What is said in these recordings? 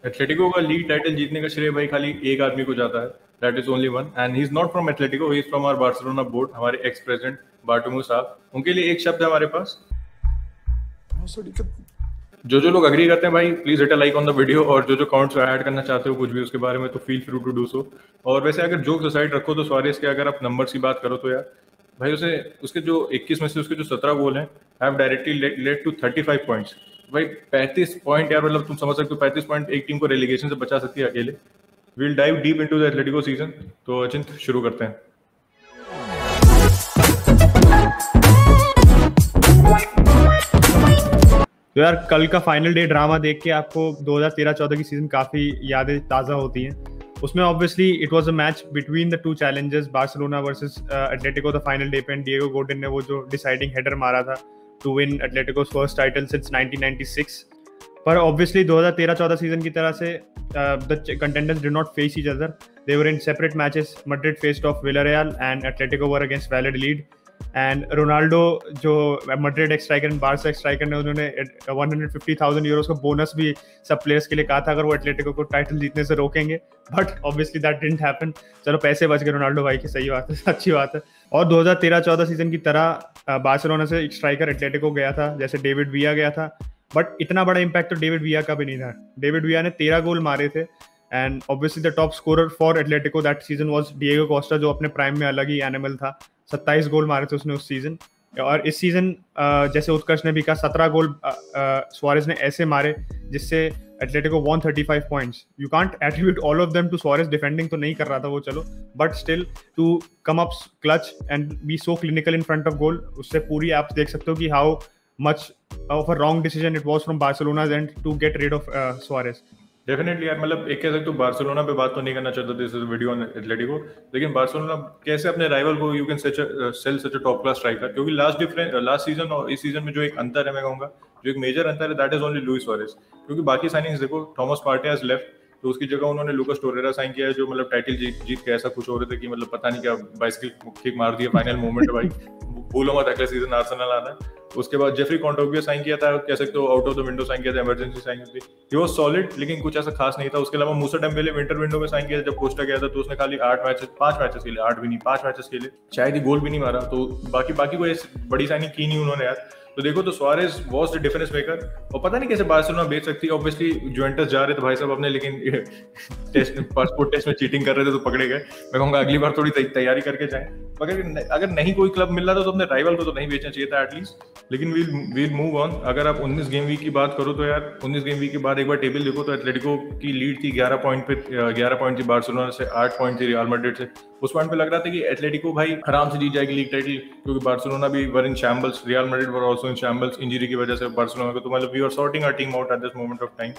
Atletico का league title जीतने का श्रेय भाई खाली एक आदमी को जाता है, that is only one, and he is not from Atletico, he is from our Barcelona board, हमारे एक्स प्रेसिडेंट बार्टोमू साहब। उनके लिए एक शब्द है हमारे पास। जो लोग अग्री करते हैं भाई please hit a like on the video, और जो कमेंट्स ऐड करना चाहते हो कुछ भी उसके बारे में तो feel free to do so. और वैसे अगर जोक्स असाइड रखो तो सुआरेज़ के अगर आप नंबर्स की बात करो तो यार भाई उसे उसके जो 21 में से उसके जो 17 गोल हैं have directly led to 35 points. भाई 35 पॉइंट यार, मतलब तुम समझ सकते हो 35 पॉइंट एक टीम को रेलीगेशन से बचा सकती है अकेले। Will dive deep into the Atletico season. तो अचिंत शुरू करते हैं। तो यार कल का फाइनल डे ड्रामा देख के आपको 2013-14 की सीजन काफी यादें ताज़ा होती हैं। उसमें obviously it was a match between the two challengers, Barcelona versus Atletico. The final day पे डिएगो गोर्डन ने वो जो डिसाइडिंग हेडर मारा था to win Atletico's first title since 1996। पर ऑब्वियसली 2013-14 सीजन की तरह से the contenders did not face each other, they were in separate matches. Madrid faced off Villarreal and Atletico were against Valladolid. And Ronaldo जो Madrid ex striker end Barca x striker ने, उन्होंने 150,000 Euros का bonus भी सब players के लिए कहा था अगर वो एटलेटिको को टाइटल जीतने से रोकेंगे, but obviously that didn't happen. चलो पैसे बच गए रोनाल्डो भाई की, सही बात है, अच्छी बात है। और 2013-14 सीजन की तरह बार्सिलोना से एक स्ट्राइकर एटलेटिको गया था जैसे डेविड विया गया था, बट इतना बड़ा इम्पैक्ट तो डेविड विया का भी नहीं था। डेविड विया ने 13 गोल मारे थे and obviously the top scorer for Atletico that season was Diego Costa, जो अपने प्राइम में अलग ही एनिमल था। 27 गोल मारे थे उसने उस सीजन। और इस सीजन जैसे उत्कर्ष ने भी कहा 17 गोल सुआरेज़ ने ऐसे मारे जिससे Atletico won 35 points. You can't attribute all of them to Suarez, defending तो नहीं कर रहा था वो चलो, but still to come up clutch and be so clinical in front of goal, उससे पूरी आप देख सकते हो कि how much of a wrong decision it was from Barcelona's and to get rid of Suarez. Definitely यार, मतलब एक कह सकते हो बार्सिलोना पे बात तो नहीं करना चाहता दिस वीडियो ऑन एटलेटिको, लेकिन बार्सिलोना कैसे अपने राइवल को you can sell such a top class striker, क्योंकि लास्ट सीजन और इस सीजन में जो एक अंतर है मैं कहूंगा, जो एक मेजर अंतर है that is only Luis Suarez. क्योंकि बाकी साइनिंग्स देखो, थॉमस पार्टे हैज लेफ्ट, तो उसकी जगह उन्होंने लुकास टोरेरा साइन किया है, जो मतलब टाइटल जीत के ऐसा कुछ हो रहे थे कि मतलब पता नहीं क्या बाइसिकल किक मार दिया फाइनल मोमेंट है भाई, भूलो मत अगले सीजन आर्सेनल आना है। उसके बाद जेफरी कॉन्टोगिया साइन किया था, कह सकते हो out of the window sign किया था, इमरजेंसी साइन थी, ही वाज सॉलिड लेकिन कुछ ऐसा खास नहीं था। उसके अलावा मूसा डेम्बेले विंटर विंडो में साइन किया था, जब कोस्टा गया था तो उसने खाली 5 मैचेस खेले, 8 भी नहीं 5 मैचेस खेले, शायद ही गोल भी नहीं मारा, तो बाकी कोई बड़ी साइनिंग की नहीं उन्होंने यार। तो देखो तो Suarez was the difference maker, और पता नहीं कैसे बार्सिलोना बेच सकती है। ऑब्वियसली जुवेंटस जा रहे थे भाई साहब अपने, लेकिन पासपोर्ट टेस्ट में चीटिंग कर रहे थे तो पकड़े गए। मैं कहूंगा अगली बार थोड़ी तैयारी करके जाएं, मगर अगर नहीं कोई क्लब मिल रहा था तो अपने राइवल को तो नहीं बेचना चाहिए था एटलीस्ट। लेकिन वील मूव ऑन। अगर आप 19 गेम वीक की बात करो तो यार 19 गेम वीक के बाद एक बार टेबल देखो तो एटलेटिको की लीड थी 11 पॉइंट पे, 11 पॉइंट थी बार्सिलोना से, 8 पॉइंट थी रियल मैड्रिड से। उस पॉइंट पे लग रहा था कि एटलेटिको भाई आराम से जीत जाएगी लीग टाइटल, क्योंकि बार्सिलोना भी were in shambles, Real Madrid were also in shambles injury की वजह से बार्सिलोना को, तो मतलब we are sorting our team out at this moment of time.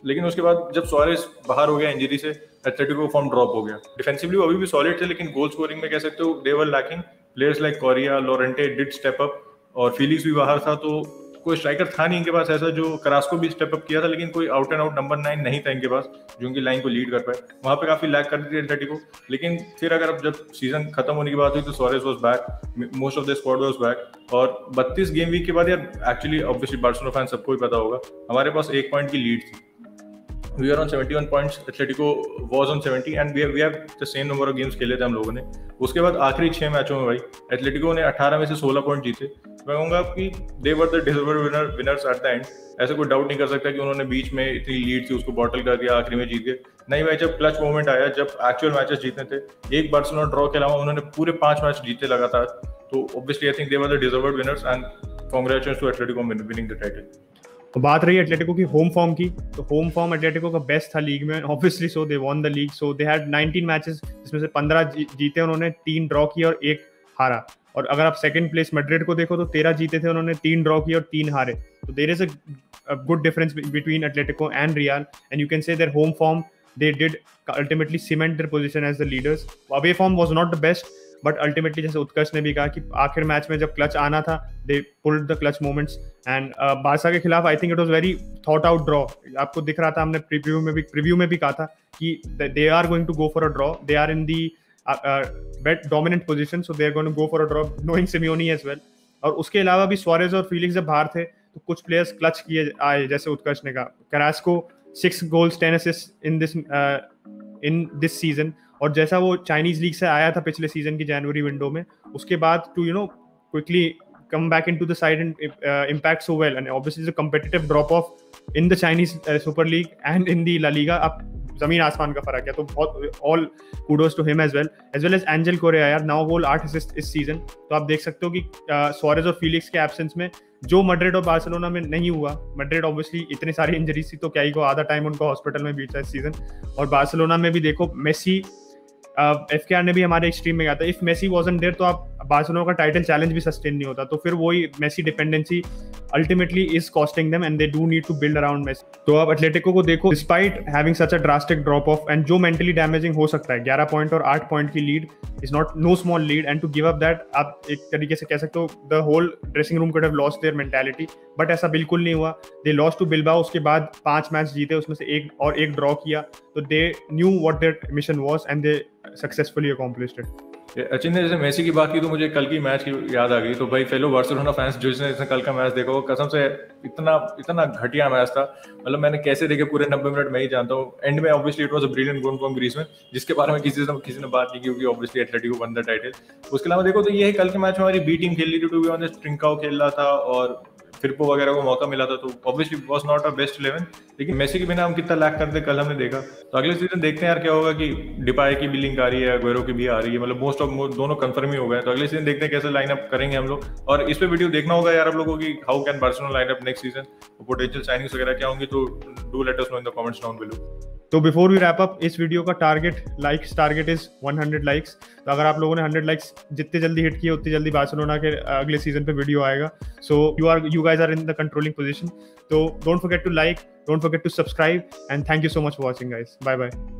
लेकिन उसके बाद जब सुआरेज़ बाहर हो गया इंजरी से, एटलेटिको फॉर्म ड्रॉप हो गया। डिफेंसिवली वो अभी भी सॉलिड थे, लेकिन गोल स्कोरिंग में कह सकते हो they were lacking. Players like Correa, Llorente did step up, और फिलिक्स भी बाहर था, तो कोई स्ट्राइकर था नहीं इनके पास ऐसा। जो करास्को भी स्टेप अप किया था, लेकिन कोई आउट एंड आउट नंबर 9 नहीं था इनके पास जो उनकी लाइन को लीड कर पाए। वहां पे काफी लैक कर दी थी एटलेटिको। लेकिन फिर अगर अब जब सीजन खत्म होने की बात हुई तो Suarez was back, most of the squad was back, और 32 गेम वीक के बाद यार एक्चुअली ऑब्वियसली बार्सिलोना फैन सबको ही पता होगा, हमारे पास 1 पॉइंट की लीड थी। We are on 71 points, Atletico was on 70, and we have the same number of games खेले थे हम लोगों ने। उसके बाद आखिरी 6 मैचों में भाई एटलेटिको ने 18 में से 16 पॉइंट जीते। मैं कहूँगा कि they were the deserved winners at the end. ऐसा कोई डाउट नहीं कर सकता कि उन्होंने बीच में इतनी लीड थी उसको बॉटल कर दिया, आखिरी में जीत गए। नहीं भाई, जब क्लच मोमेंट आया, जब एक्चुअल मैचेस जीतने थे, एक बार्सिलोना ड्रॉ के अलावा उन्होंने पूरे 5 मैच जीते लगातार, तो obviously I think they were the deserved winners, and congratulations to Atletico winning the title. तो बात रही एटलेटिको की होम फॉर्म की, तो होम फॉर्म एटलेटिको का बेस्ट था लीग में obviously, so they won the league. So they had 19 matches, जिसमें से 15 जीते उन्होंने, 3 ड्रॉ किए और 1 हारा। और अगर आप सेकंड प्लेस मैड्रिड को देखो तो 13 जीते थे उन्होंने, 3 ड्रॉ किए और 3 हारे। तो there is a good difference between Atletico and Real, and you can say their home form they did ultimately cement their position as the leaders. Away form was not the best, but ultimately जैसे उत्कर्ष ने भी कहा कि आखिर match में जब clutch आना था, दे pulled the clutch moments. And Barca के खिलाफ I think it was very thought out draw. आपको दिख रहा था, हमने प्रीव्यू में भी कहा था कि they are going to go for a draw, they are in the dominant position, so they are going to go for a draw, knowing Simeone as well. और उसके अलावा भी सुआरेज़ और फीलिक्स जब बाहर थे तो कुछ प्लेयर्स क्लच किए आए, जैसे उत्कर्ष ने कहा, Carrasco 6 goals 10 assists in this season. और जैसा वो चाइनीज लीग से आया था पिछले सीजन की जनवरी विंडो में, उसके बाद to quickly come back into the side and impact so well, and obviously the competitive drop off in the Chinese Super League and in the La Liga, अब जमीन आसमान का फर्क है. तो बहुत all kudos to him as well as Angel Correa यार, 9 गोल 8 assist इस सीजन. तो आप देख सकते हो कि सुआरेज और फीलिक्स के एब्सेंस में जो मैड्रिड और बार्सिलोना में नहीं हुआ. मैड्रिड ऑब्वियसली इतने सारी इंजरीज थी तो क्या ही को आधा टाइम उनको हॉस्पिटल में बीता इस सीजन. और बार्सिलोना में भी देखो मेसी FKR ने भी हमारे एक्सट्रीम में गया था. इफ मेसी वाजंट देयर तो आप बार्सिलोना का टाइटल चैलेंज भी सस्टेन नहीं होता. तो फिर वही Messi dependency ultimately is costing them and they do need to build around Messi. तो आप एटलेटिको को देखो, despite having such a drastic drop off and जो मेंटली डैमेजिंग हो सकता है, 11 पॉइंट और 8 पॉइंट की lead is not no small lead, and to give up that आप एक तरीके से कह सकते हो the whole dressing room could have lost their mentality. But ऐसा बिल्कुल नहीं हुआ. दे लॉस्ट टू बिल्बाओ, उसके बाद 5 मैच जीते, उसमें से एक ड्रॉ किया. तो they knew what there mission was and they successfully accomplished it. Achin ने जैसे मेसी की बात की तो मुझे कल की मैच की याद आ गई. तो भाई फेलो बार्सिलोना फैंस जिसने कल का मैच देखा, वो कसम से इतना घटिया मैच था. मतलब मैंने कैसे देखे पूरे 90 मिनट मैं ही जानता हूँ. एंड में obviously it was a brilliant goal from Griezmann, जिसके बारे में किसी ने बात नहीं की क्योंकि obviously Atletico one the title. उसके अलावा देखो तो ये है कल के मैच में हमारी बी टीम खेल रही थी, टू बी ऑनेस्ट ट्रिंकाओ खेल रहा था और फिरपो वगैरह को मौका मिला था. तो obviously was not a best 11, लेकिन मेसी के बिना हम कितना लैक करते कल हमने देखा. तो अगले सीजन देखते हैं यार क्या होगा कि डिपाई की भी लिंक आ रही है, अग्वेरो की भी आ रही है. मतलब मोस्ट ऑफ दोनों कंफर्म ही हो गए. तो अगले सीजन देखते हैं कैसे लाइनअप करेंगे हम लोग. और इस पे वीडियो देखना होगा यार आप लोगों की, how can Barcelona lineup next season, potential signings वगैरह क्या होंगी. तो do let us know in the comments down below. तो बिफोर वी रैप अप, इस वीडियो का टारगेट इज 100 लाइक्स. तो अगर आप लोगों ने 100 लाइक्स जितने जल्दी हिट किए उतनी जल्दी बार्सिलोना के अगले सीजन पे वीडियो आएगा. So you guys are in the controlling position. तो don't forget to like, don't forget to subscribe, and thank you so much for watching guys. Bye bye.